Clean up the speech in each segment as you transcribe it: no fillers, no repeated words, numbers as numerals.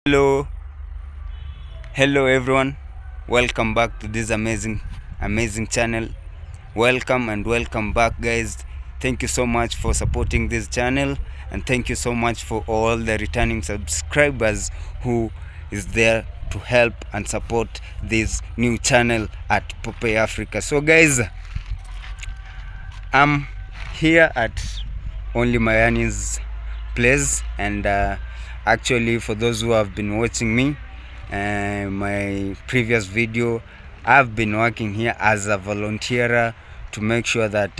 Hello everyone, welcome back to this amazing channel. Welcome back, guys. Thank you so much for supporting this channel, and thank you so much for all the returning subscribers who is there to help and support this new channel at Popeye Africa. So guys, I'm here at Only Mayani's place, and actually, for those who have been watching me my previous video, I've been working here as a volunteer to make sure that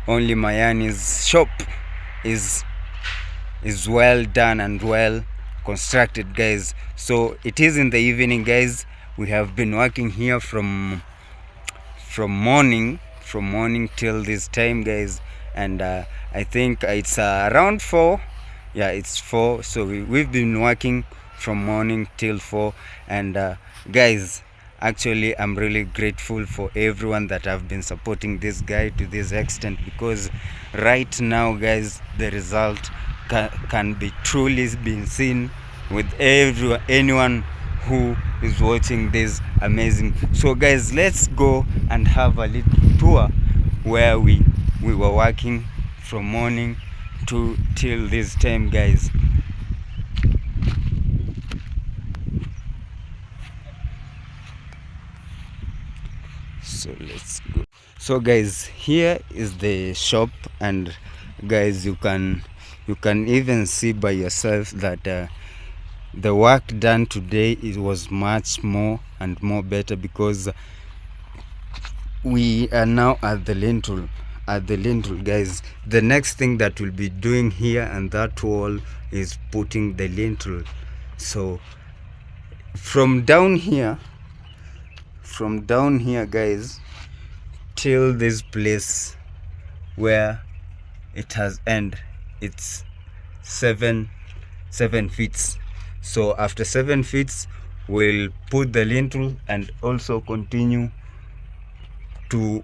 Only Mayani's shop is well done and well constructed, guys. So it is in the evening, guys. We have been working here from morning till this time, guys, and I think it's around 4. Yeah, it's 4. So we've been working from morning till 4, and guys, actually I'm really grateful for everyone that have been supporting this guy to this extent, because right now, guys, the result can be truly been seen with anyone who is watching this amazing. So guys, let's go and have a little tour where we were working from morning till this time, guys. So let's go. So guys, here is the shop, and guys, you can even see by yourself that the work done today, it was much more and more better, because we are now at the lintel, guys. The next thing that we'll be doing here and that wall is putting the lintel. So from down here, guys, till this place where it has end, it's 7 feet. So after 7 feet, we'll put the lintel and also continue to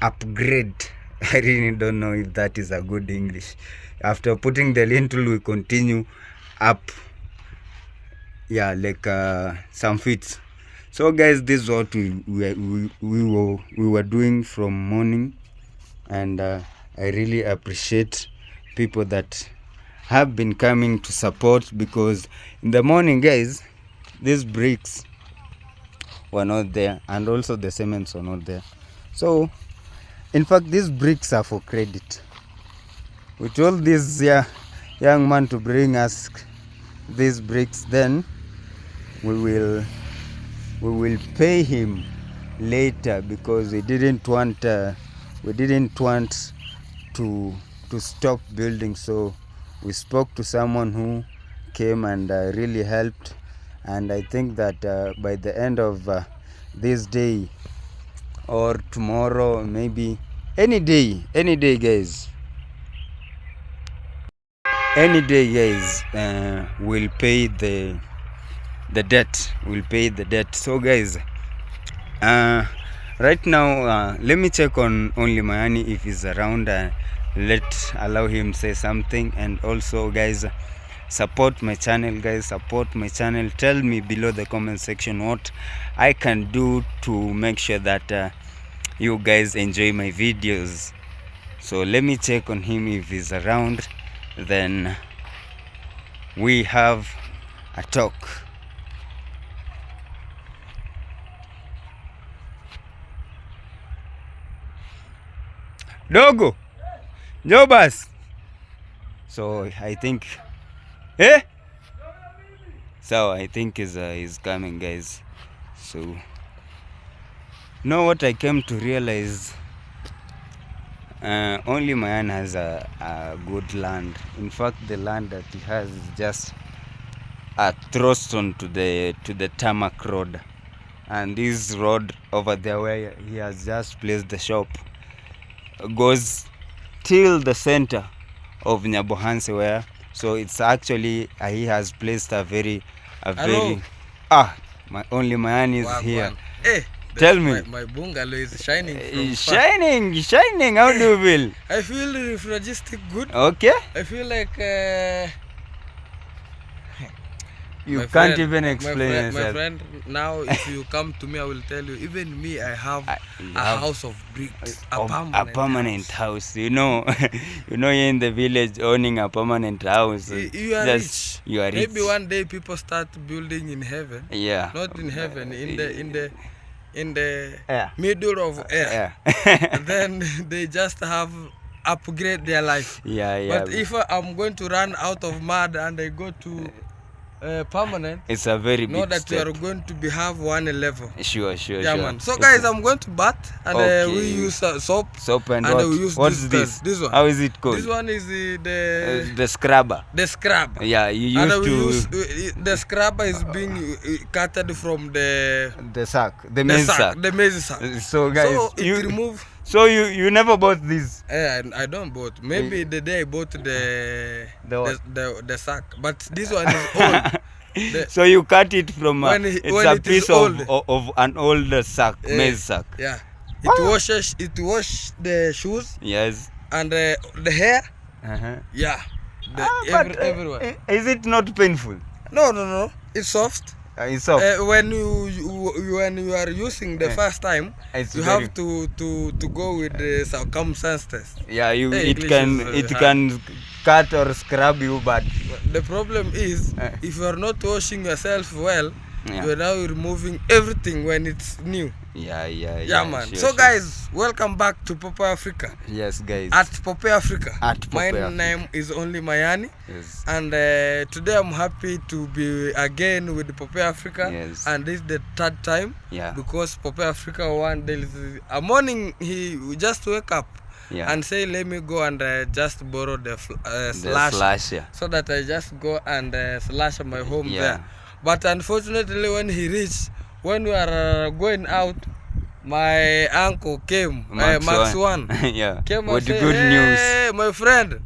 upgrade. I really don't know if that is a good English. After putting the lintel, we continue up, yeah, like some feet. So guys, this is what we were doing from morning, and I really appreciate people that have been coming to support, because in the morning, guys, these bricks were not there, and also the cements were not there. So in fact, these bricks are for credit. We told this young man to bring us these bricks, then we will pay him later, because we didn't want to stop building. So we spoke to someone who came and really helped, and I think that by the end of this day or tomorrow, maybe any day, guys, we'll pay the debt. So guys, right now, let me check on Only Mayani if he's around. Allow him say something. And also, guys, support my channel, Tell me below the comment section what I can do to make sure that you guys enjoy my videos. So let me check on him if he's around, then we have a talk. Dogo, Jobas. So I think, so I think is coming, guys. So know what I came to realize, Only Mayan has a good land. In fact, the land that he has is just a throwstone to the tarmac road, and this road over there where he has just placed the shop goes till the center of Nyabohanse, where, so it's actually he has placed a very my Only Mayan is here. Hey, tell me. My bungalow is shining. Shining. How do you feel? I feel futuristic good. Okay. I feel like You can't even explain yourself. My friend, now if you come to me, I will tell you, even me, I have a house of bricks, a permanent house. You know, you know, here in the village, owning a permanent house. You are rich. You are rich. Maybe one day people start building in heaven. Yeah. Not in heaven, in the middle of air. And then they just have upgrade their life. Yeah. But if I'm going to run out of mud and I go to permanent, it's a very big know that step. you are going to have one level. Sure. Man. So guys, I'm going to bath and we use soap and we use what's this one. How is it called? This one is the scrubber. The scrub. Yeah, you used the scrubber is being cutted from the sack, the maize sack. So guys, it remove. So you never bought this? I don't bought. Maybe the day I bought the sack, but this one is old. So you cut it from it's a piece of an old sack, maize sack. Yeah, it washes the shoes. Yes. And the hair. Yeah. Everywhere. Is it not painful? No. It's soft. It's soft. When you are using the first time, you have to go with the circumstances. Yeah, it can cut or scrub you, but the problem is if you are not washing yourself well, you are now removing everything when it's new. Yeah, man. Sure. Guys, welcome back to Popo Africa. Yes, guys. At Popo Africa. My Africa. name is only Mayani. Yes. And today I'm happy to be again with Popo Africa. Yes. And this is the third time. Yeah. Because Popo Africa one day, a morning he just wake up. Yeah. And say, let me go and just borrow the slash. Yeah. So that I just go and slash my home there. But unfortunately, when he reached, when we are going out, my uncle came, Max One, came and said, good news. Hey, my friend,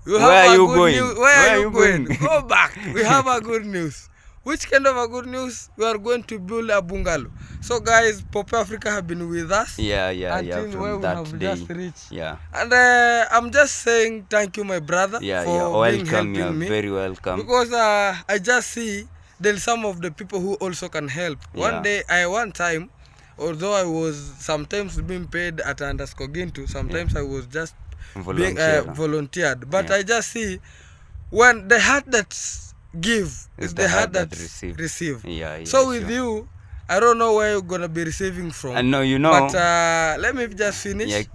where are you going? Where are you going? Go back. We have a good news. Which kind of a good news? We are going to build a bungalow. So guys, Popo Africa have been with us. Until where we have just reached. Yeah. And I'm just saying thank you, my brother, for welcome. You're very welcome. Because I just see there's some of the people who also can help. One time, although I was sometimes being paid at Andaskogintu, sometimes I was just being volunteered. But I just see when the heart that give is the heart that receive. So with you, I don't know where you're gonna be receiving from. No, you know. But let me just finish.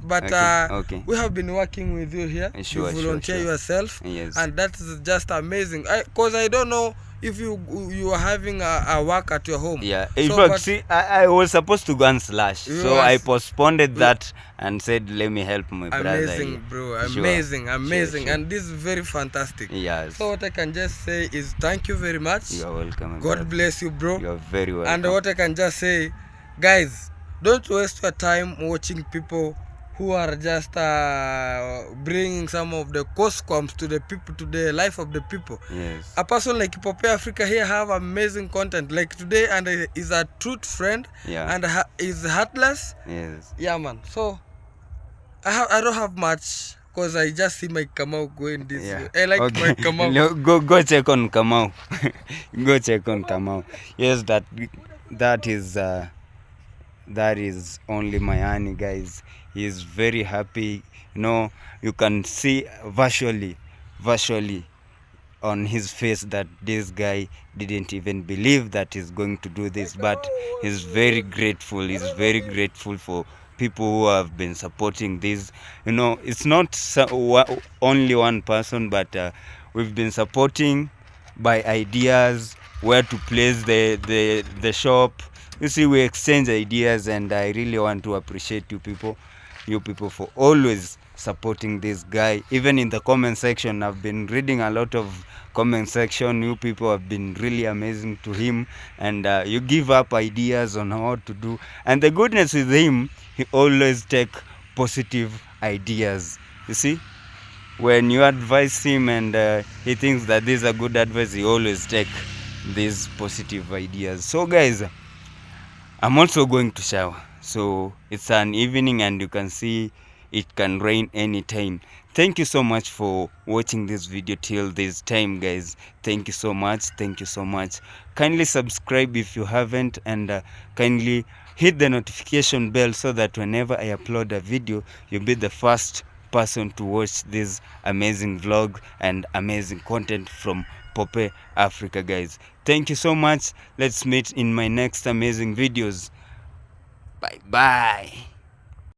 We have been working with you here. You volunteer yourself, and that's just amazing. Cause I don't know if you are having a work at your home. In fact, see, I was supposed to go and slash, so I postponed that and said, let me help my brother. Amazing, bro. Amazing. And this is very fantastic. Yes. So what I can just say is thank you very much. You are welcome. God bless you, bro. You are very welcome. And what I can just say, guys, don't waste your time watching people who are just bringing some of the cost to the people, to the life of the people. Yes. A person like Popo Africa here have amazing content. Like today, and is a truth friend. And is heartless. Yes. Yeah, man. So I don't have much, because I just see my Kamau going this way. I like my Kamau. Go check on Kamau. Go check on Kamau. Yes, that is only Mayani, guys. He is very happy. You can see visually on his face that this guy didn't even believe that he's going to do this, but he's very grateful. He's very grateful for people who have been supporting this. It's not only one person, but we've been supporting by ideas, where to place the shop. You see, we exchange ideas, and I really want to appreciate you people for always supporting this guy. Even in the comment section, I've been reading a lot of comment section. You people have been really amazing to him, and you give up ideas on what to do. And the goodness with him, he always take positive ideas. You see, when you advise him and he thinks that this is a good advice, he always take these positive ideas. So guys, I'm also going to shower. So it's an evening, and you can see it can rain anytime. Thank you so much for watching this video till this time, guys. Thank you so much. Thank you so much. Kindly subscribe if you haven't, and kindly hit the notification bell so that whenever I upload a video, you'll be the first person to watch this amazing vlog and amazing content from Pope Africa, guys. Thank you so much. Let's meet in my next amazing videos. Bye bye.